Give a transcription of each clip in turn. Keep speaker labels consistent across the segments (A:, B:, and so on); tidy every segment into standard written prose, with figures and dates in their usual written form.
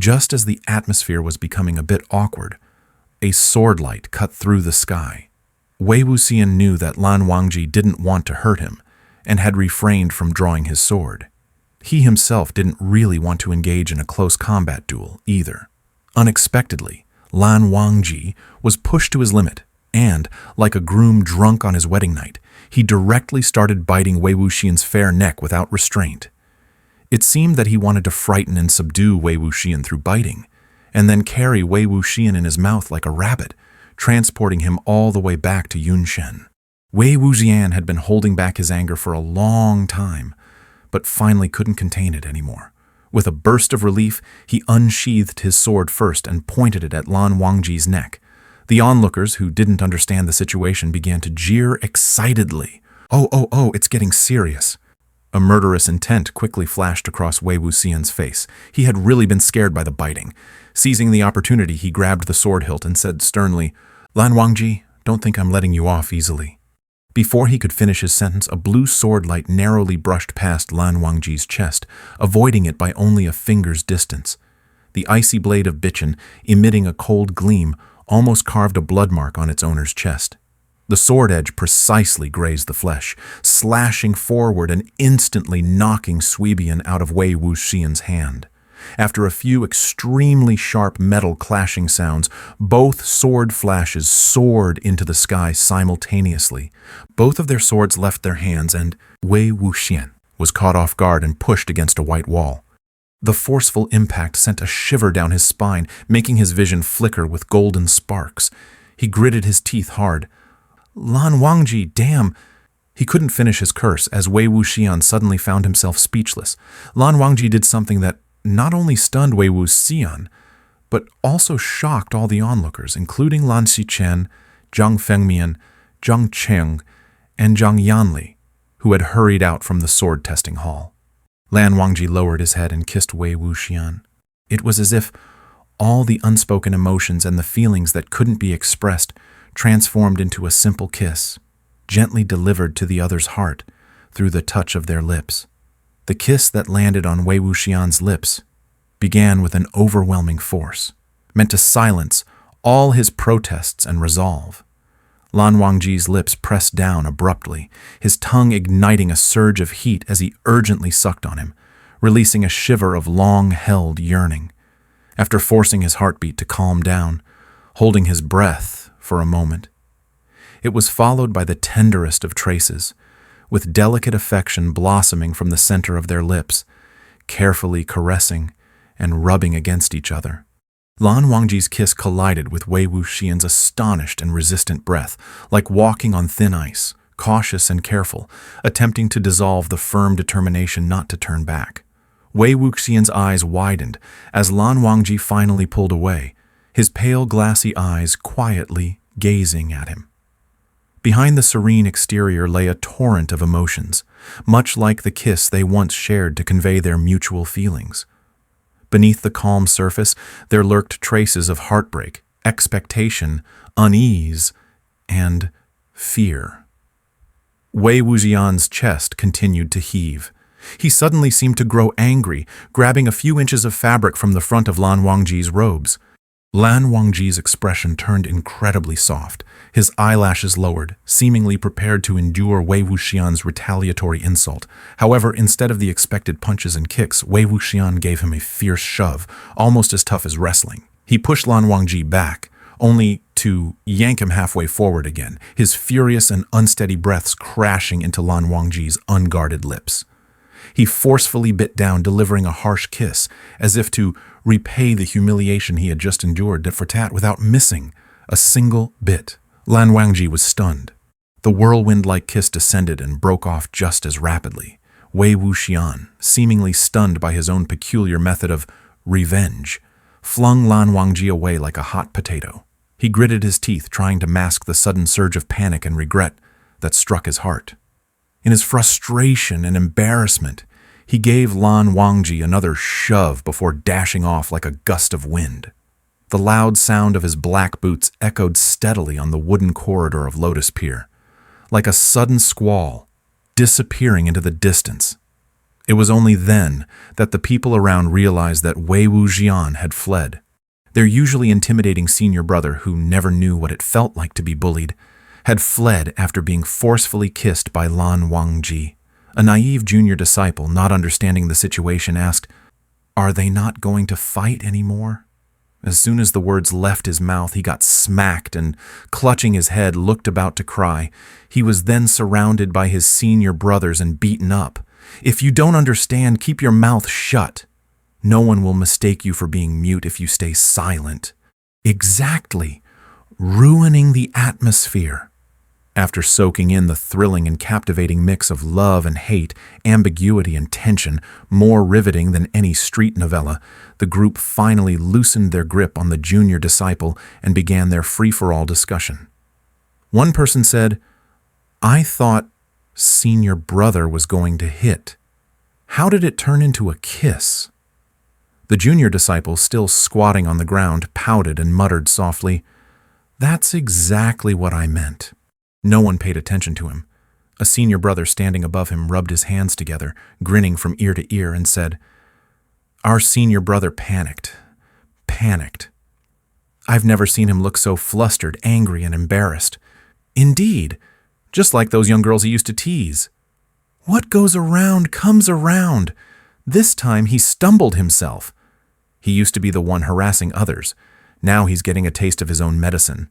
A: Just as the atmosphere was becoming a bit awkward, a sword light cut through the sky. Wei Wuxian knew that Lan Wangji didn't want to hurt him and had refrained from drawing his sword. He himself didn't really want to engage in a close combat duel either. Unexpectedly, Lan Wangji was pushed to his limit and, like a groom drunk on his wedding night, he directly started biting Wei Wuxian's fair neck without restraint. It seemed that he wanted to frighten and subdue Wei Wuxian through biting, and then carry Wei Wuxian in his mouth like a rabbit, transporting him all the way back to Yunshen. Wei Wuxian had been holding back his anger for a long time, but finally couldn't contain it anymore. With a burst of relief, he unsheathed his sword first and pointed it at Lan Wangji's neck. The onlookers, who didn't understand the situation, began to jeer excitedly. Oh, it's getting serious. A murderous intent quickly flashed across Wei Wuxian's face. He had really been scared by the biting. Seizing the opportunity, he grabbed the sword hilt and said sternly, "Lan Wangji, don't think I'm letting you off easily." Before he could finish his sentence, a blue sword light narrowly brushed past Lan Wangji's chest, avoiding it by only a finger's distance. The icy blade of Bichen, emitting a cold gleam, almost carved a blood mark on its owner's chest. The sword edge precisely grazed the flesh, slashing forward and instantly knocking Suibian out of Wei Wuxian's hand. After a few extremely sharp metal clashing sounds, both sword flashes soared into the sky simultaneously. Both of their swords left their hands, and Wei Wuxian was caught off guard and pushed against a white wall. The forceful impact sent a shiver down his spine, making his vision flicker with golden sparks. He gritted his teeth hard. "Lan Wangji, damn!" He couldn't finish his curse as Wei Wuxian suddenly found himself speechless. Lan Wangji did something that not only stunned Wei Wuxian, but also shocked all the onlookers, including Lan Qichen, Zhang Fengmian, Zhang Cheng, and Zhang Yanli, who had hurried out from the sword-testing hall. Lan Wangji lowered his head and kissed Wei Wuxian. It was as if all the unspoken emotions and the feelings that couldn't be expressed transformed into a simple kiss, gently delivered to the other's heart through the touch of their lips. The kiss that landed on Wei Wuxian's lips began with an overwhelming force, meant to silence all his protests and resolve. Lan Wangji's lips pressed down abruptly, his tongue igniting a surge of heat as he urgently sucked on him, releasing a shiver of long-held yearning. After forcing his heartbeat to calm down, holding his breath for a moment, it was followed by the tenderest of traces, with delicate affection blossoming from the center of their lips, carefully caressing and rubbing against each other. Lan Wangji's kiss collided with Wei Wuxian's astonished and resistant breath, like walking on thin ice, cautious and careful, attempting to dissolve the firm determination not to turn back. Wei Wuxian's eyes widened as Lan Wangji finally pulled away, his pale glassy eyes quietly gazing at him. Behind the serene exterior lay a torrent of emotions, much like the kiss they once shared to convey their mutual feelings. Beneath the calm surface, there lurked traces of heartbreak, expectation, unease, and fear. Wei Wuxian's chest continued to heave. He suddenly seemed to grow angry, grabbing a few inches of fabric from the front of Lan Wangji's robes. Lan Wangji's expression turned incredibly soft, his eyelashes lowered, seemingly prepared to endure Wei Wuxian's retaliatory insult. However, instead of the expected punches and kicks, Wei Wuxian gave him a fierce shove, almost as tough as wrestling. He pushed Lan Wangji back, only to yank him halfway forward again, his furious and unsteady breaths crashing into Lan Wangji's unguarded lips. He forcefully bit down, delivering a harsh kiss, as if to repay the humiliation he had just endured tit for tat without missing a single bit. Lan Wangji was stunned. The whirlwind-like kiss descended and broke off just as rapidly. Wei Wuxian, seemingly stunned by his own peculiar method of revenge, flung Lan Wangji away like a hot potato. He gritted his teeth, trying to mask the sudden surge of panic and regret that struck his heart. In his frustration and embarrassment, he gave Lan Wangji another shove before dashing off like a gust of wind. The loud sound of his black boots echoed steadily on the wooden corridor of Lotus Pier, like a sudden squall, disappearing into the distance. It was only then that the people around realized that Wei Wuxian had fled. Their usually intimidating senior brother, who never knew what it felt like to be bullied, had fled after being forcefully kissed by Lan Wangji. A naive junior disciple, not understanding the situation, asked, "Are they not going to fight anymore?" As soon as the words left his mouth, he got smacked and, clutching his head, looked about to cry. He was then surrounded by his senior brothers and beaten up. "If you don't understand, keep your mouth shut. No one will mistake you for being mute if you stay silent." Exactly, ruining the atmosphere. After soaking in the thrilling and captivating mix of love and hate, ambiguity and tension, more riveting than any street novella, the group finally loosened their grip on the junior disciple and began their free-for-all discussion. One person said, "I thought senior brother was going to hit. How did it turn into a kiss?" The junior disciple, still squatting on the ground, pouted and muttered softly, "That's exactly what I meant." No one paid attention to him. A senior brother standing above him rubbed his hands together, grinning from ear to ear, and said, "Our senior brother panicked. I've never seen him look so flustered, angry, and embarrassed. Indeed, just like those young girls he used to tease. What goes around comes around. This time he stumbled himself. He used to be the one harassing others. Now he's getting a taste of his own medicine.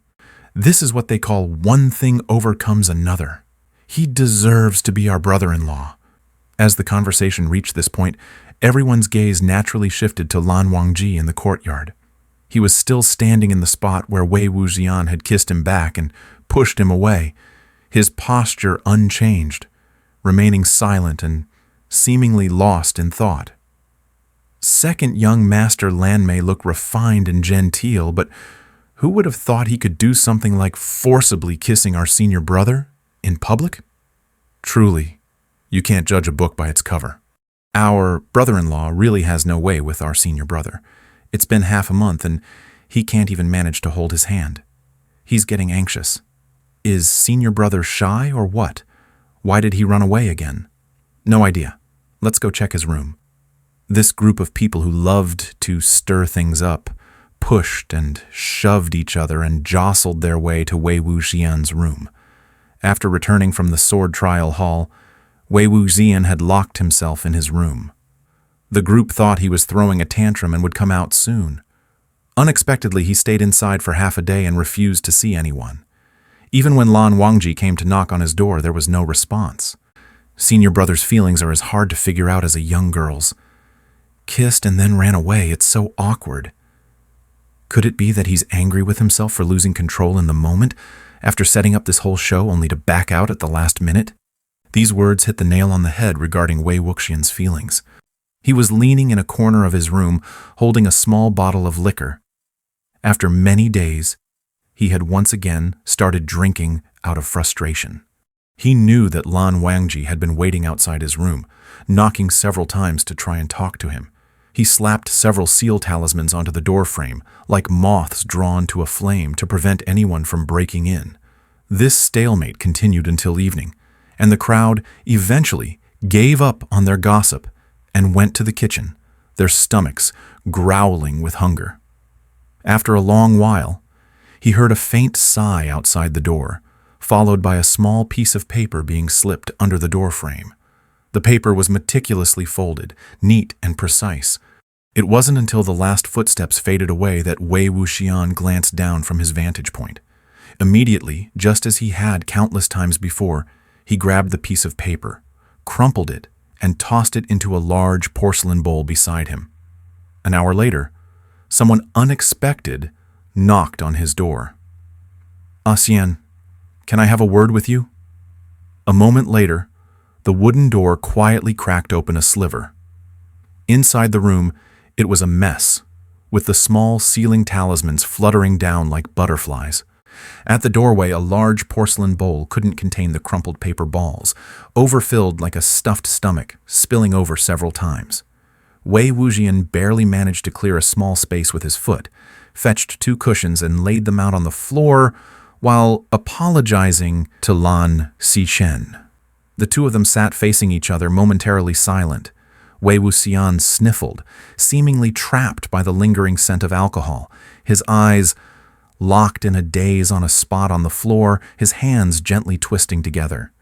A: This is what they call one thing overcomes another. He deserves to be our brother-in-law." As the conversation reached this point, everyone's gaze naturally shifted to Lan Wangji in the courtyard. He was still standing in the spot where Wei Wuxian had kissed him back and pushed him away, his posture unchanged, remaining silent and seemingly lost in thought. Second young master Lan may look refined and genteel, but who would have thought he could do something like forcibly kissing our senior brother in public? Truly, you can't judge a book by its cover. Our brother-in-law really has no way with our senior brother. It's been half a month and he can't even manage to hold his hand. He's getting anxious. Is senior brother shy or what? Why did he run away again? No idea. Let's go check his room. This group of people who loved to stir things up pushed and shoved each other and jostled their way to Wei Wuxian's room. After returning from the sword trial hall, Wei Wuxian had locked himself in his room. The group thought he was throwing a tantrum and would come out soon. Unexpectedly, he stayed inside for half a day and refused to see anyone. Even when Lan Wangji came to knock on his door, there was no response. Senior brother's feelings are as hard to figure out as a young girl's. Kissed and then ran away, it's so awkward. Could it be that he's angry with himself for losing control in the moment, after setting up this whole show only to back out at the last minute? These words hit the nail on the head regarding Wei Wuxian's feelings. He was leaning in a corner of his room, holding a small bottle of liquor. After many days, he had once again started drinking out of frustration. He knew that Lan Wangji had been waiting outside his room, knocking several times to try and talk to him. He slapped several seal talismans onto the doorframe, like moths drawn to a flame, to prevent anyone from breaking in. This stalemate continued until evening, and the crowd eventually gave up on their gossip and went to the kitchen, their stomachs growling with hunger. After a long while, he heard a faint sigh outside the door, followed by a small piece of paper being slipped under the doorframe. The paper was meticulously folded, neat and precise. It wasn't until the last footsteps faded away that Wei Wuxian glanced down from his vantage point. Immediately, just as he had countless times before, he grabbed the piece of paper, crumpled it, and tossed it into a large porcelain bowl beside him. An hour later, someone unexpected knocked on his door. "Xian, can I have a word with you?" A moment later, the wooden door quietly cracked open a sliver. Inside the room, it was a mess, with the small ceiling talismans fluttering down like butterflies. At the doorway, a large porcelain bowl couldn't contain the crumpled paper balls, overfilled like a stuffed stomach, spilling over several times. Wei Wuxian barely managed to clear a small space with his foot, fetched 2 cushions and laid them out on the floor while apologizing to Lan Xichen. The two of them sat facing each other, momentarily silent. Wei Wuxian sniffled, seemingly trapped by the lingering scent of alcohol, his eyes locked in a daze on a spot on the floor, his hands gently twisting together.